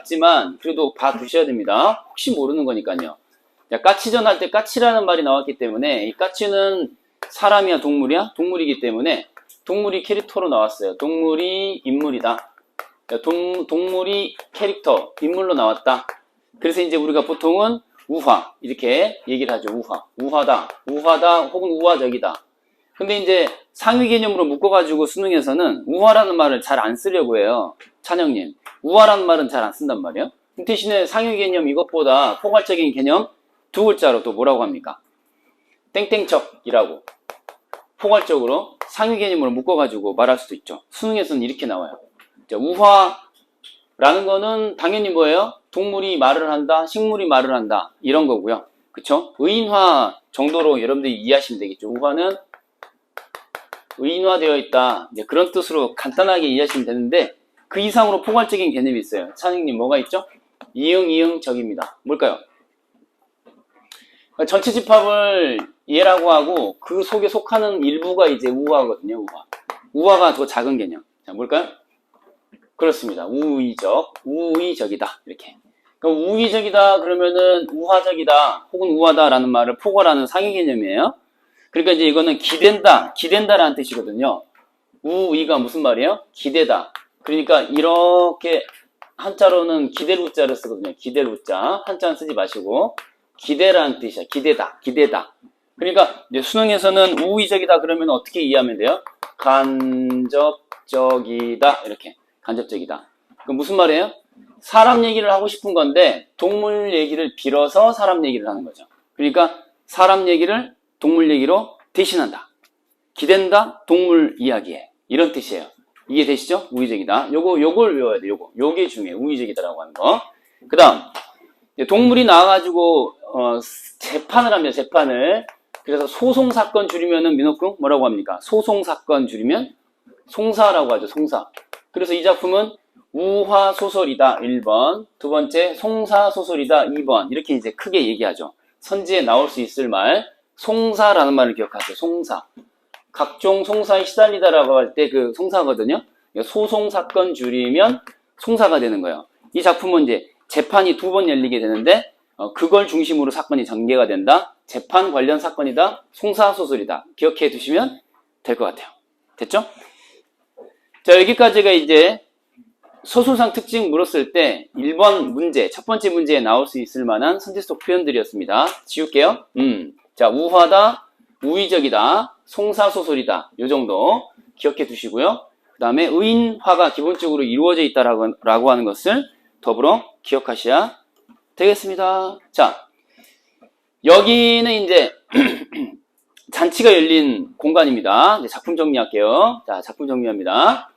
하지만 그래도 봐두셔야 됩니다. 혹시 모르는 거니까요. 자, 까치전 할 때 까치라는 말이 나왔기 때문에 이 까치는 사람이야 동물이야? 동물이기 때문에 동물이 캐릭터로 나왔어요. 동물이 인물이다. 동물이 캐릭터, 인물로 나왔다. 그래서 이제 우리가 보통은 우화 이렇게 얘기를 하죠. 우화다, 우화다 혹은 우화적이다. 근데 이제 상위 개념으로 묶어가지고 수능에서는 우화라는 말을 잘 안 쓰려고 해요. 찬영님, 우화라는 말은 잘 안 쓴단 말이에요. 대신에 상위 개념 이것보다 포괄적인 개념 두 글자로 또 뭐라고 합니까? 땡땡척이라고 포괄적으로 상위 개념으로 묶어가지고 말할 수도 있죠. 수능에서는 이렇게 나와요. 자, 우화라는 거는 당연히 뭐예요? 동물이 말을 한다, 식물이 말을 한다 이런 거고요. 그쵸? 의인화 정도로 여러분들이 이해하시면 되겠죠. 우화는 의인화되어 있다. 이제 그런 뜻으로 간단하게 이해하시면 되는데 그 이상으로 포괄적인 개념이 있어요. 찬익님 뭐가 있죠? 이응적입니다. 뭘까요? 전체 집합을 얘라고 하고 그 속에 속하는 일부가 이제 우화거든요. 우화가 더 작은 개념. 자, 뭘까요? 그렇습니다. 우의적이다. 이렇게. 그러니까 우의적이다 그러면은 우화적이다 혹은 우화다라는 말을 포괄하는 상위 개념이에요. 그러니까 이제 이거는 기댄다라는 뜻이거든요. 우의가 무슨 말이에요? 기대다. 그러니까 이렇게 한자로는 기댈 우자를 쓰거든요. 기댈 우자. 한자는 쓰지 마시고 기대라는 뜻이야. 기대다. 그러니까 이제 수능에서는 우의적이다 그러면 어떻게 이해하면 돼요? 간접적이다. 이렇게. 간접적이다. 그럼 무슨 말이에요? 사람 얘기를 하고 싶은 건데 동물 얘기를 빌어서 사람 얘기를 하는 거죠. 그러니까 사람 얘기를 동물 얘기로 대신한다. 기댄다 동물 이야기에. 이런 뜻이에요. 이해되시죠? 우의적이다. 요걸 외워야 돼. 요게 중요해. 우의적이다라고 하는 거. 그 다음 동물이 나와가지고 재판을 합니다. 재판을. 그래서 소송사건 줄이면은 민호궁 뭐라고 합니까? 소송사건 줄이면 송사라고 하죠. 송사. 그래서 이 작품은 우화소설이다 1번, 두 번째 송사소설이다 2번 이렇게 이제 크게 얘기하죠. 선지에 나올 수 있을 말 송사라는 말을 기억하세요. 송사. 각종 송사에 시달리다라고 할 때 그 송사거든요. 소송사건 줄이면 송사가 되는 거예요. 이 작품은 이제 재판이 2번 열리게 되는데 그걸 중심으로 사건이 전개가 된다. 재판 관련 사건이다. 송사소설이다. 기억해 두시면 될 것 같아요. 됐죠? 자, 여기까지가 이제 소설상 특징 물었을 때 1번 문제, 첫 번째 문제에 나올 수 있을 만한 선지 속 표현들이었습니다. 지울게요. 자, 우화다, 우의적이다, 송사소설이다. 요 정도 기억해 두시고요. 그 다음에 의인화가 기본적으로 이루어져 있다라고 하는 것을 더불어 기억하셔야 되겠습니다. 자, 여기는 이제 잔치가 열린 공간입니다. 이제 작품 정리할게요. 자, 작품 정리합니다.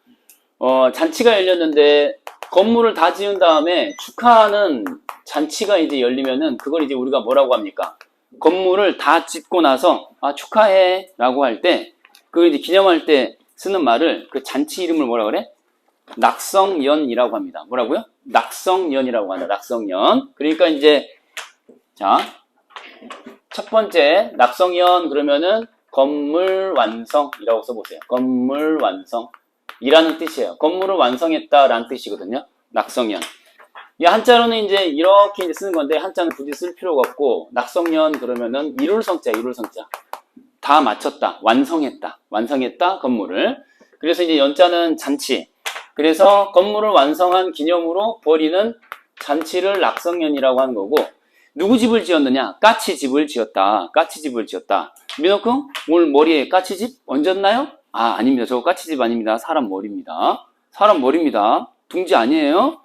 잔치가 열렸는데 건물을 다 지은 다음에 축하하는 잔치가 이제 열리면은 그걸 이제 우리가 뭐라고 합니까? 건물을 다 짓고 나서 축하해 라고 할 때 그걸 이제 기념할 때 쓰는 말을 그 잔치 이름을 뭐라 그래? 낙성연이라고 합니다. 뭐라고요? 낙성연이라고 한다. 낙성연. 그러니까 이제 자, 첫 번째 낙성연 그러면은 건물 완성이라고 써보세요. 건물 완성. 이라는 뜻이에요. 건물을 완성했다라는 뜻이거든요. 낙성연. 이 한자로는 이제 이렇게 이제 쓰는 건데 한자는 굳이 쓸 필요가 없고 낙성연 그러면은 이룰성자. 다 마쳤다. 완성했다. 건물을. 그래서 이제 연자는 잔치. 그래서 건물을 완성한 기념으로 벌이는 잔치를 낙성연이라고 하는 거고 누구 집을 지었느냐? 까치집을 지었다. 민호궁 오늘 머리에 까치집 얹었나요? 아닙니다. 저거 까치집 아닙니다. 사람 머리입니다. 둥지 아니에요?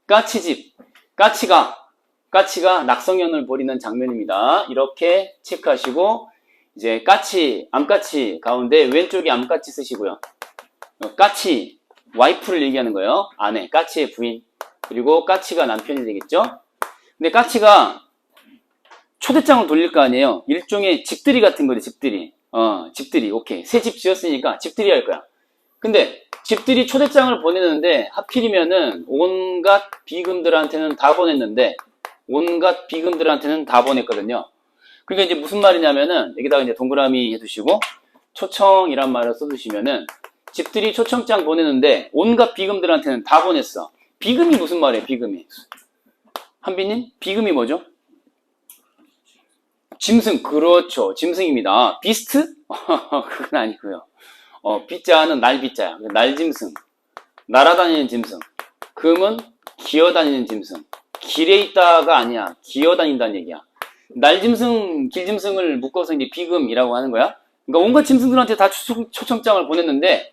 까치집. 까치가 낙성연을 벌이는 장면입니다. 이렇게 체크하시고 이제 까치, 암까치 가운데 왼쪽에 암까치 쓰시고요. 까치, 와이프를 얘기하는 거예요. 아내, 까치의 부인. 그리고 까치가 남편이 되겠죠? 근데 까치가 초대장을 돌릴 거 아니에요. 일종의 집들이 같은 거지, 집들이. 오케이. 새 집 지었으니까 집들이 할 거야. 근데 집들이 초대장을 보내는데 하필이면은 온갖 비금들한테는 다 보냈거든요. 그러니까 이제 무슨 말이냐면은 여기다가 이제 동그라미 해두시고 초청이란 말을 써두시면은 집들이 초청장 보내는데 온갖 비금들한테는 다 보냈어. 비금이 무슨 말이에요, 비금이? 한비님? 비금이 뭐죠? 짐승, 그렇죠. 짐승입니다. 비스트? 그건 아니고요. 비자는 날비자야. 날짐승. 날아다니는 짐승. 금은 기어다니는 짐승. 길에 있다가 아니야. 기어다닌다는 얘기야. 날짐승, 길짐승을 묶어서 이제 비금이라고 하는 거야. 그러니까 온갖 짐승들한테 다 초청장을 보냈는데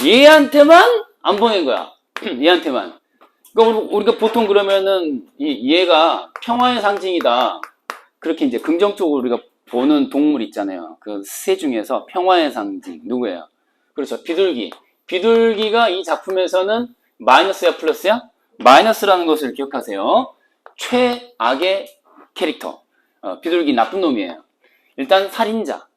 얘한테만 안 보낸 거야. 얘한테만. 그러니까 우리가 보통 그러면은 얘가 평화의 상징이다. 그렇게 이제 긍정적으로 우리가 보는 동물 있잖아요. 그 새 중에서 평화의 상징 누구예요? 그렇죠. 비둘기. 비둘기가 이 작품에서는 마이너스야, 플러스야? 마이너스라는 것을 기억하세요. 최악의 캐릭터. 비둘기 나쁜 놈이에요. 일단 살인자.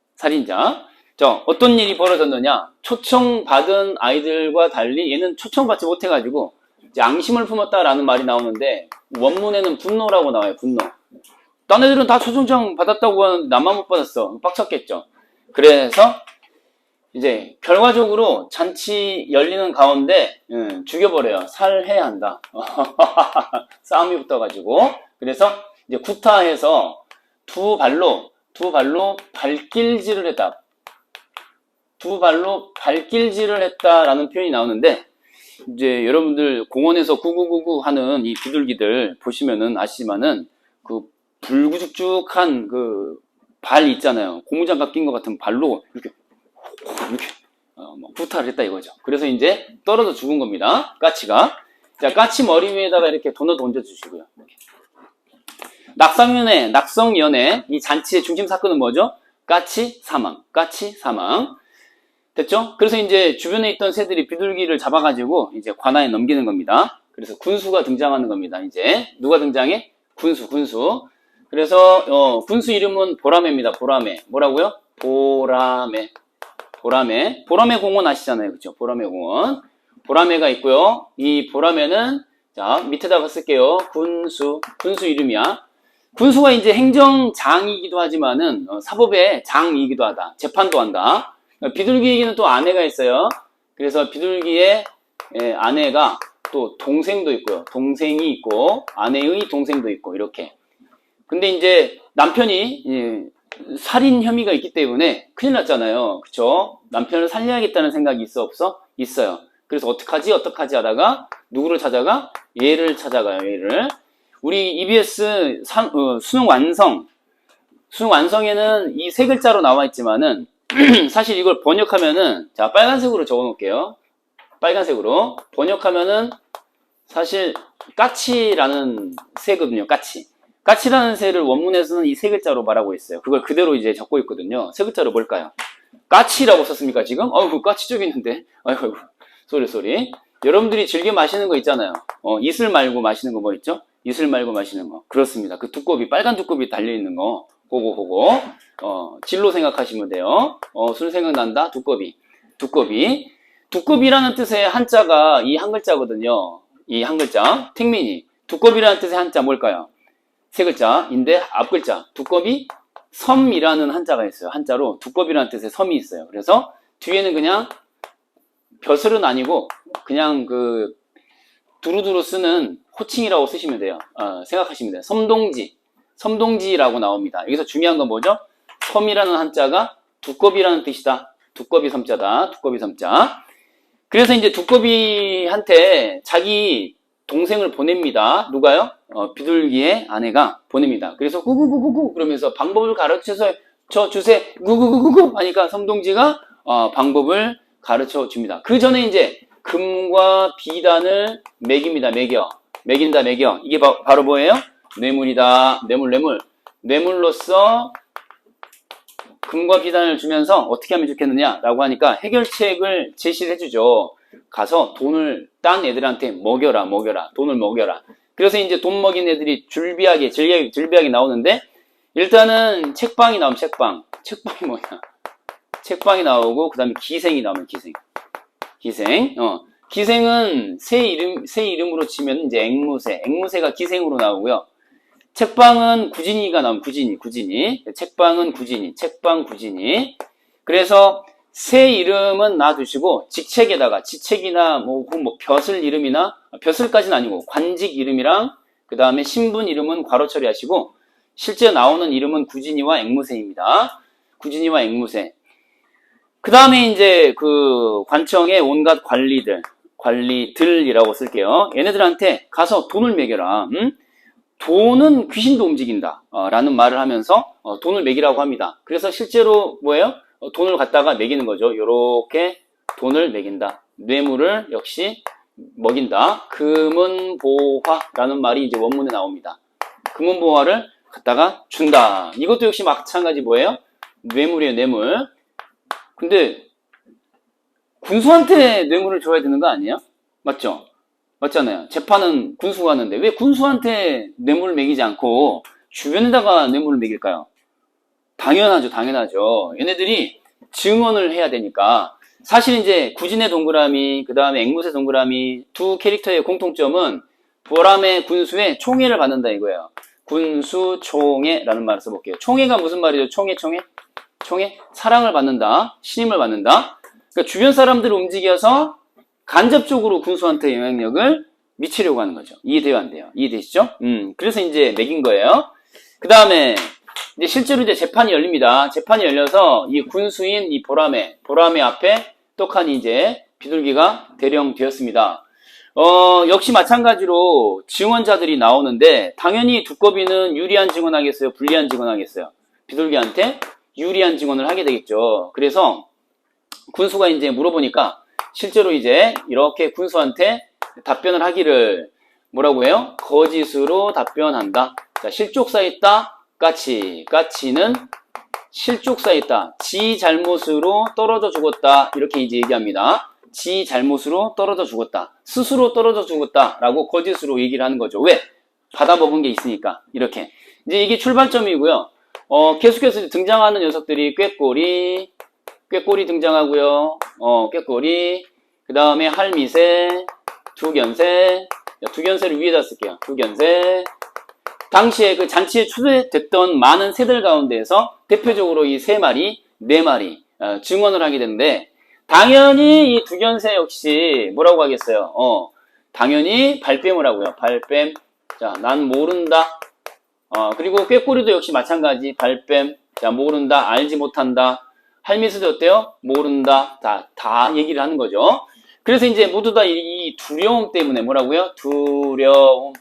자, 어떤 일이 벌어졌느냐? 초청받은 아이들과 달리 얘는 초청받지 못해가지고 이제 앙심을 품었다라는 말이 나오는데 원문에는 분노라고 나와요. 분노. 딴 애들은 다 초청장 받았다고 하는데 나만 못 받았어. 빡쳤겠죠. 그래서 이제 결과적으로 잔치 열리는 가운데 죽여버려요. 살해야 한다. 싸움이 붙어가지고. 그래서 이제 구타해서 두 발로 발길질을 했다. 두 발로 발길질을 했다라는 표현이 나오는데 이제 여러분들 공원에서 구구구구 하는 이 비둘기들 보시면은 아시지만은 그 불구죽죽한 그 발 있잖아요. 고무장갑 낀 것 같은 발로 이렇게 구타를 했다 이거죠. 그래서 이제 떨어져 죽은 겁니다. 까치가. 자, 까치 머리 위에다가 이렇게 도넛 얹어주시고요. 낙성연애, 이 잔치의 중심 사건은 뭐죠? 까치 사망. 됐죠? 그래서 이제 주변에 있던 새들이 비둘기를 잡아가지고 이제 관아에 넘기는 겁니다. 그래서 군수가 등장하는 겁니다. 이제 누가 등장해? 군수. 그래서 군수 이름은 보라매입니다. 보라매. 뭐라고요? 보라매 공원 아시잖아요. 그렇죠? 보라매 공원. 보라매가 있고요. 이 보라매는 자, 밑에다가 쓸게요. 군수 이름이야. 군수가 이제 행정장이기도 하지만은 사법의 장이기도 하다. 재판도 한다. 비둘기에게는 또 아내가 있어요. 그래서 비둘기의 아내가 또 동생도 있고요. 동생이 있고 아내의 동생도 있고 이렇게. 근데 이제 남편이 살인 혐의가 있기 때문에 큰일 났잖아요. 그쵸? 남편을 살려야겠다는 생각이 있어 없어? 있어요. 그래서 어떡하지 하다가 누구를 찾아가? 얘를 찾아가요. 얘를. 우리 EBS 수능 완성에는 이 세 글자로 나와 있지만은 사실 이걸 번역하면은 자, 빨간색으로 적어 놓을게요. 빨간색으로 번역하면은 사실 까치라는 새거든요. 까치라는 새를 원문에서는 이 세 글자로 말하고 있어요. 그걸 그대로 이제 적고 있거든요. 세 글자로 뭘까요? 까치라고 썼습니까, 지금? 그 까치 쪽에 있는데. 아이고, 쏘리. 여러분들이 즐겨 마시는 거 있잖아요. 이슬 말고 마시는 거 뭐 있죠? 이슬 말고 마시는 거. 그렇습니다. 그 두꺼비, 빨간 두꺼비 달려있는 거. 그거. 진로 생각하시면 돼요. 술 생각난다? 두꺼비. 두꺼비라는 뜻의 한자가 이 한 글자거든요. 이 한 글자. 택민이. 두꺼비라는 뜻의 한자 뭘까요? 세 글자인데 앞 글자 두꺼비 섬이라는 한자가 있어요. 한자로 두꺼비라는 뜻의 섬이 있어요. 그래서 뒤에는 그냥 벼슬은 아니고 그냥 그 두루두루 쓰는 호칭이라고 쓰시면 돼요. 생각하시면 돼요. 섬동지라고 나옵니다. 여기서 중요한 건 뭐죠? 섬이라는 한자가 두꺼비라는 뜻이다. 두꺼비 섬자다. 두꺼비 섬자. 그래서 이제 두꺼비한테 자기 동생을 보냅니다. 누가요? 비둘기의 아내가 보냅니다. 그래서 구구구구구 그러면서 방법을 가르쳐서 주세요. 구구구구구 하니까 섬동지가 방법을 가르쳐 줍니다. 그 전에 이제 금과 비단을 매깁니다. 매긴다. 이게 바로 뭐예요? 뇌물이다. 뇌물로서 금과 비단을 주면서 어떻게 하면 좋겠느냐라고 하니까 해결책을 제시를 해주죠. 가서 돈을 딴 애들한테 먹여라. 돈을 먹여라. 그래서 이제 돈 먹인 애들이 줄비하게 나오는데 일단은 책방이 나오면 책방이 뭐냐? 책방이 나오고 그다음에 기생이 나오면 기생은 새 이름으로 치면 이제 앵무새가 기생으로 나오고요. 책방은 구진이가 나오면 구진이. 책방은 책방 구진이. 그래서 새 이름은 놔두시고 지책이나 뭐 벼슬 이름이나 벼슬까지는 아니고 관직 이름이랑 그 다음에 신분 이름은 괄호 처리하시고 실제 나오는 이름은 구진이와 앵무새입니다. 구진이와 앵무새. 그 다음에 이제 그 관청의 온갖 관리들이라고 쓸게요. 얘네들한테 가서 돈을 매겨라. 돈은 귀신도 움직인다. 라는 말을 하면서 돈을 매기라고 합니다. 그래서 실제로 뭐예요? 돈을 갖다가 매기는 거죠. 요렇게 돈을 매긴다. 뇌물을 역시 먹인다. 금은보화라는 말이 이제 원문에 나옵니다. 금은보화를 갖다가 준다. 이것도 역시 마찬가지 뭐예요? 뇌물이에요, 뇌물. 근데 군수한테 뇌물을 줘야 되는 거 아니에요? 맞죠? 맞잖아요. 재판은 군수가 하는데 왜 군수한테 뇌물을 매기지 않고 주변에다가 뇌물을 매길까요? 당연하죠, 당연하죠. 얘네들이 증언을 해야 되니까. 사실 이제 구진의 동그라미, 그 다음에 앵무새 동그라미 두 캐릭터의 공통점은 보람의 군수의 총애를 받는다 이거예요. 군수 총애라는 말을 써볼게요. 총애가 무슨 말이죠? 총애? 사랑을 받는다, 신임을 받는다. 그러니까 주변 사람들을 움직여서 간접적으로 군수한테 영향력을 미치려고 하는 거죠. 이해돼요, 안 돼요? 이해되시죠? 그래서 이제 매긴 거예요. 그 다음에 이제 실제로 이제 재판이 열립니다. 재판이 열려서 이 군수인 이 보람의 앞에 떡하니 이제 비둘기가 대령되었습니다. 역시 마찬가지로 증언자들이 나오는데 당연히 두꺼비는 유리한 증언하겠어요? 불리한 증언하겠어요? 비둘기한테 유리한 증언을 하게 되겠죠. 그래서 군수가 이제 물어보니까 실제로 이제 이렇게 군수한테 답변을 하기를 뭐라고 해요? 거짓으로 답변한다. 자, 실족사있다. 까치는 실족사있다. 지 잘못으로 떨어져 죽었다. 이렇게 이제 얘기합니다. 지 잘못으로 떨어져 죽었다. 스스로 떨어져 죽었다라고 거짓으로 얘기를 하는 거죠. 왜? 받아먹은 게 있으니까. 이렇게. 이제 이게 출발점이고요. 계속해서 등장하는 녀석들이 꾀꼬리 등장하고요. 꾀꼬리, 그 다음에 할미새, 두견새, 두견새를 위에다 쓸게요. 두견새. 당시에 그 잔치에 초대됐던 많은 새들 가운데에서 대표적으로 이 세 마리, 네 마리 증언을 하게 되는데 당연히 이 두견새 역시 뭐라고 하겠어요? 당연히 발뺌을 하고요. 발뺌. 자, 난 모른다. 그리고 꾀꼬리도 역시 마찬가지. 발뺌. 자, 모른다. 알지 못한다. 할미새도 어때요? 모른다. 다 얘기를 하는 거죠. 그래서 이제 모두 다 이 두려움 때문에 뭐라고요? 두려움.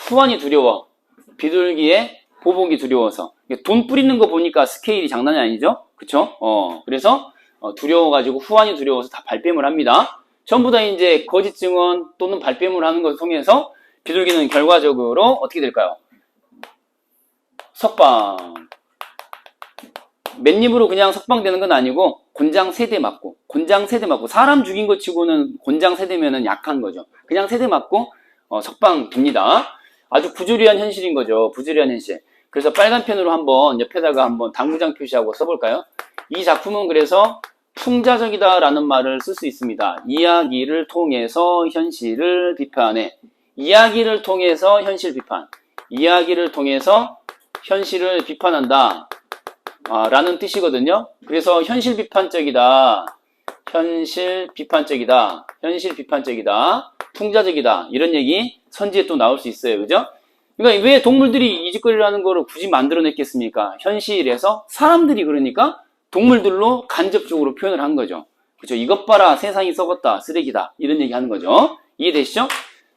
후환이 두려워. 비둘기의 보복이 두려워서. 돈 뿌리는 거 보니까 스케일이 장난이 아니죠? 그쵸? 그래서 두려워가지고 후환이 두려워서 다 발뺌을 합니다. 전부 다 이제 거짓 증언 또는 발뺌을 하는 것을 통해서 비둘기는 결과적으로 어떻게 될까요? 석방. 맨입으로 그냥 석방되는 건 아니고 곤장 3대 맞고 사람 죽인 것 치고는 곤장 3대면은 약한 거죠. 그냥 3대 맞고 석방됩니다. 아주 부조리한 현실인 거죠. 부조리한 현실. 그래서 빨간 펜으로 한번 옆에다가 한번 당구장 표시하고 써볼까요? 이 작품은 그래서 풍자적이다라는 말을 쓸 수 있습니다. 이야기를 통해서 현실을 비판해. 이야기를 통해서 현실 비판. 이야기를 통해서 현실을 비판한다. 라는 뜻이거든요. 그래서 현실 비판적이다. 풍자적이다. 이런 얘기 선지에 또 나올 수 있어요. 그죠? 그러니까 왜 동물들이 이 짓거리를 하는 거를 굳이 만들어냈겠습니까? 현실에서 사람들이 그러니까 동물들로 간접적으로 표현을 한 거죠. 그죠? 이것 봐라, 세상이 썩었다, 쓰레기다. 이런 얘기 하는 거죠. 이해되시죠?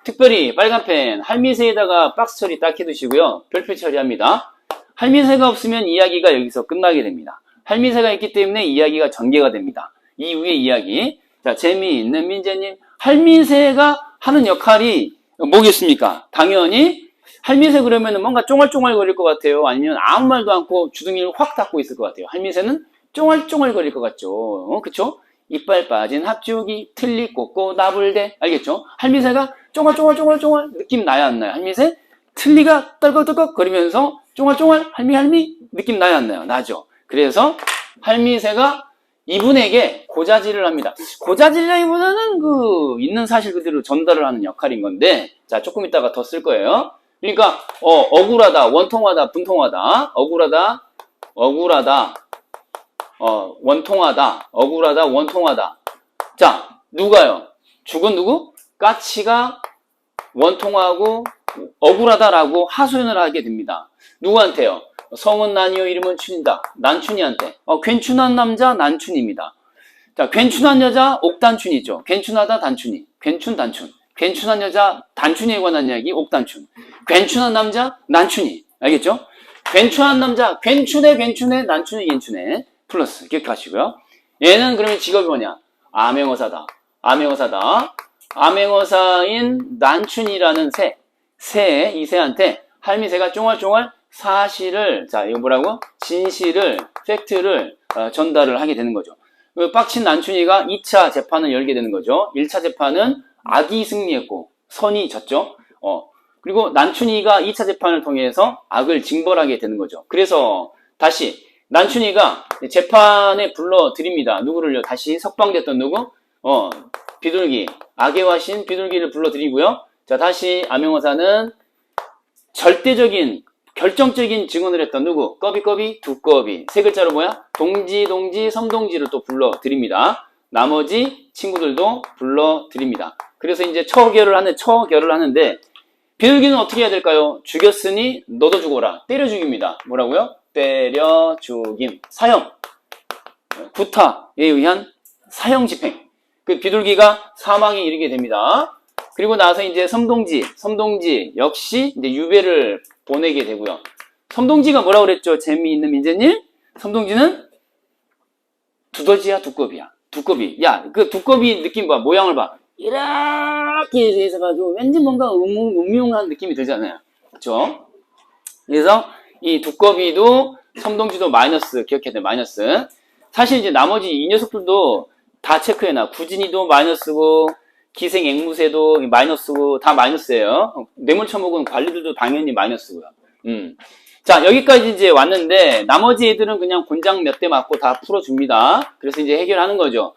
특별히 빨간 펜, 할미새에다가 박스 처리 딱 해두시고요. 별표 처리합니다. 할미새가 없으면 이야기가 여기서 끝나게 됩니다. 할미새가 있기 때문에 이야기가 전개가 됩니다. 이후의 이야기. 자, 재미있는 민재님. 할미새가 하는 역할이 뭐겠습니까? 당연히 할미새 그러면 뭔가 쫑알쫑알 거릴 것 같아요. 아니면 아무 말도 않고 주둥이를 확 닫고 있을 것 같아요. 할미새는 쫑알쫑알 거릴 것 같죠. 그쵸? 이빨 빠진 합죽이 틀리 꽂고 나불대. 알겠죠? 할미새가 쫑알쫑알 느낌 나야 안 나요? 할미새 틀리가 떨걱떨걱 거리면서 쫑알쫑알 할미 느낌 나야 안 나요? 나죠. 그래서 할미새가 이분에게 고자질을 합니다. 고자질이라기보다는 있는 사실 그대로 전달을 하는 역할인 건데, 자, 조금 이따가 더 쓸 거예요. 그러니까, 억울하다, 원통하다, 분통하다, 억울하다, 원통하다. 자, 누가요? 죽은 누구? 까치가 원통하고 억울하다라고 하소연을 하게 됩니다. 누구한테요? 성은 난이요 이름은 춘이다. 난춘이한테. 괜춘한 남자 난춘입니다. 자, 괜춘한 여자 옥단춘이죠. 괜춘하다 단춘이. 괜춘 단춘. 괜춘한 여자 단춘이에 관한 이야기 옥단춘. 괜춘한 남자 난춘이. 알겠죠? 괜춘한 남자 괜춘해 난춘해 괜춘해 플러스 기억하시고요. 얘는 그러면 직업이 뭐냐? 암행어사다. 암행어사다. 암행어사인 난춘이라는 이 새한테 할미새가 쫑알쫑알 사실을, 자, 이거 뭐라고? 진실을, 팩트를 전달을 하게 되는 거죠. 빡친 난춘이가 2차 재판을 열게 되는 거죠. 1차 재판은 악이 승리했고, 선이 졌죠. 그리고 난춘이가 2차 재판을 통해서 악을 징벌하게 되는 거죠. 그래서 다시 난춘이가 재판에 불러드립니다. 누구를요? 다시 석방됐던 누구? 비둘기. 악의 화신 비둘기를 불러드리고요. 자, 다시 암행어사는 절대적인 결정적인 증언을 했던 누구? 꺼비꺼비, 두꺼비. 세 글자로 뭐야? 동지, 섬동지를 또 불러드립니다. 나머지 친구들도 불러드립니다. 그래서 이제 처결을 하는데, 비둘기는 어떻게 해야 될까요? 죽였으니 너도 죽어라. 때려 죽입니다. 뭐라고요? 때려 죽임. 사형. 구타에 의한 사형 집행. 그 비둘기가 사망에 이르게 됩니다. 그리고 나서 이제 섬동지 역시 이제 유배를 보내게 되고요. 섬동지가 뭐라고 그랬죠? 재미있는 민재님? 섬동지는 두더지야, 두꺼비야. 두꺼비. 야, 그 두꺼비 느낌 봐. 모양을 봐. 이렇게 해서가지고 왠지 뭔가 음흉한 느낌이 들잖아요. 그쵸? 그래서 이 두꺼비도 섬동지도 마이너스 기억해야 돼. 마이너스. 사실 이제 나머지 이 녀석들도 다 체크해놔. 구진이도 마이너스고 기생 앵무새도 마이너스고 다 마이너스예요. 뇌물처먹은 관리들도 당연히 마이너스고요. 자, 여기까지 이제 왔는데 나머지 애들은 그냥 곤장 몇 대 맞고 다 풀어줍니다. 그래서 이제 해결하는 거죠.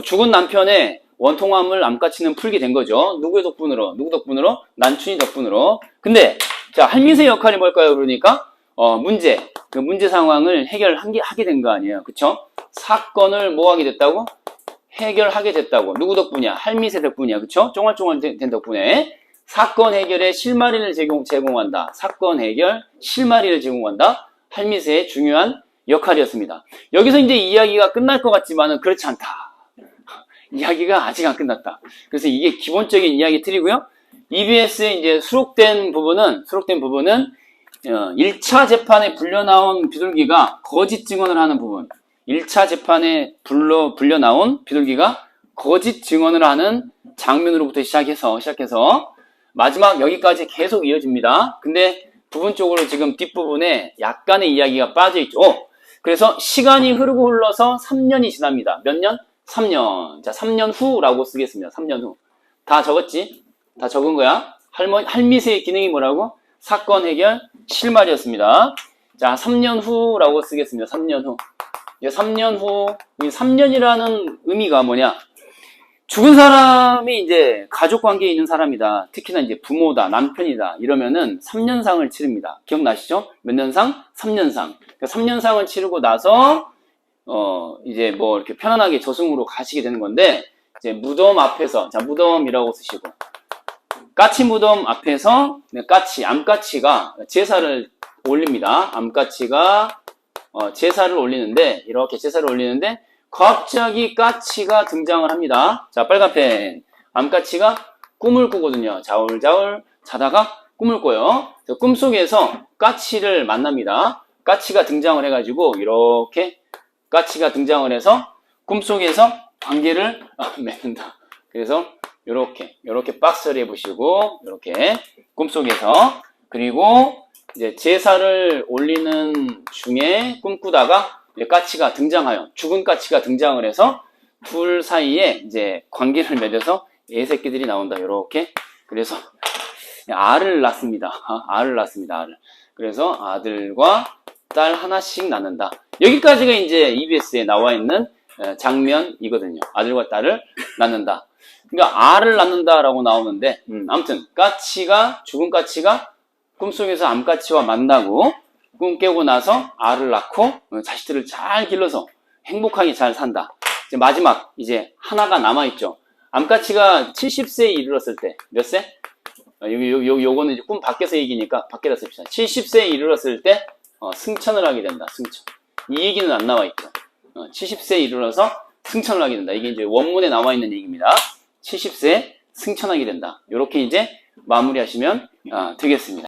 죽은 남편의 원통함을 암까치는 풀게 된 거죠. 누구의 덕분으로? 누구 덕분으로? 난춘이 덕분으로. 근데 자, 할미새 역할이 뭘까요? 그러니까 그 문제 상황을 해결하게 된 거 아니에요. 그쵸? 사건을 뭐 하게 됐다고? 해결하게 됐다고. 누구 덕분이야? 할미새 덕분이야. 그쵸? 쫑알쫑알 된 덕분에 사건 해결에 실마리를 제공한다. 사건 해결 실마리를 제공한다. 할미새의 중요한 역할이었습니다. 여기서 이제 이야기가 끝날 것 같지만은 그렇지 않다. 이야기가 아직 안 끝났다. 그래서 이게 기본적인 이야기 틀이고요. EBS에 이제 수록된 부분은 1차 재판에 불려나온 비둘기가 거짓 증언을 하는 부분. 1차 재판에 불려 나온 비둘기가 거짓 증언을 하는 장면으로부터 시작해서 마지막 여기까지 계속 이어집니다. 근데 부분적으로 지금 뒷부분에 약간의 이야기가 빠져있죠. 그래서 시간이 흘러서 3년이 지납니다. 몇 년? 3년. 자, 3년 후라고 쓰겠습니다. 3년 후. 다 적었지? 다 적은 거야? 할미새의 기능이 뭐라고? 사건 해결 실마리였습니다. 자, 3년 후라고 쓰겠습니다. 3년 후. 3년 후, 3년이라는 의미가 뭐냐? 죽은 사람이 이제 가족 관계에 있는 사람이다. 특히나 이제 부모다, 남편이다. 이러면은 3년상을 치릅니다. 기억나시죠? 몇 년상? 3년상. 그러니까 3년상을 치르고 나서, 이제 뭐 이렇게 편안하게 저승으로 가시게 되는 건데, 이제 무덤 앞에서, 자, 무덤이라고 쓰시고, 까치 무덤 앞에서, 암까치가 제사를 올립니다. 암까치가 제사를 올리는데, 이렇게 제사를 올리는데, 갑자기 까치가 등장을 합니다. 자, 빨간펜. 암까치가 꿈을 꾸거든요. 자울자울 자다가 꿈을 꿔요. 꿈속에서 까치를 만납니다. 까치가 등장을 해가지고, 이렇게 까치가 등장을 해서 꿈속에서 관계를 맺는다. 그래서, 요렇게 박스를 해보시고, 요렇게 꿈속에서, 그리고, 이제 제사를 올리는 중에 꿈꾸다가 까치가 등장하여 죽은 까치가 등장을 해서 둘 사이에 이제 관계를 맺어서 애새끼들이 나온다. 요렇게. 그래서 알을 낳습니다. 알을. 그래서 아들과 딸 하나씩 낳는다. 여기까지가 이제 EBS에 나와 있는 장면이거든요. 아들과 딸을 낳는다. 그러니까 알을 낳는다라고 나오는데 아무튼 죽은 까치가 꿈속에서 암까치와 만나고 꿈 깨고 나서 알을 낳고 자식들을 잘 길러서 행복하게 잘 산다. 이제 마지막 이제 하나가 남아있죠. 암까치가 70세에 이르렀을 때 몇 세? 요거는 이제 꿈 밖에서 얘기니까 밖에다 씁시다. 70세에 이르렀을 때 승천을 하게 된다. 승천. 이 얘기는 안 나와 있죠. 70세에 이르러서 승천을 하게 된다. 이게 이제 원문에 나와 있는 얘기입니다. 70세에 승천하게 된다. 이렇게 이제 마무리하시면 되겠습니다.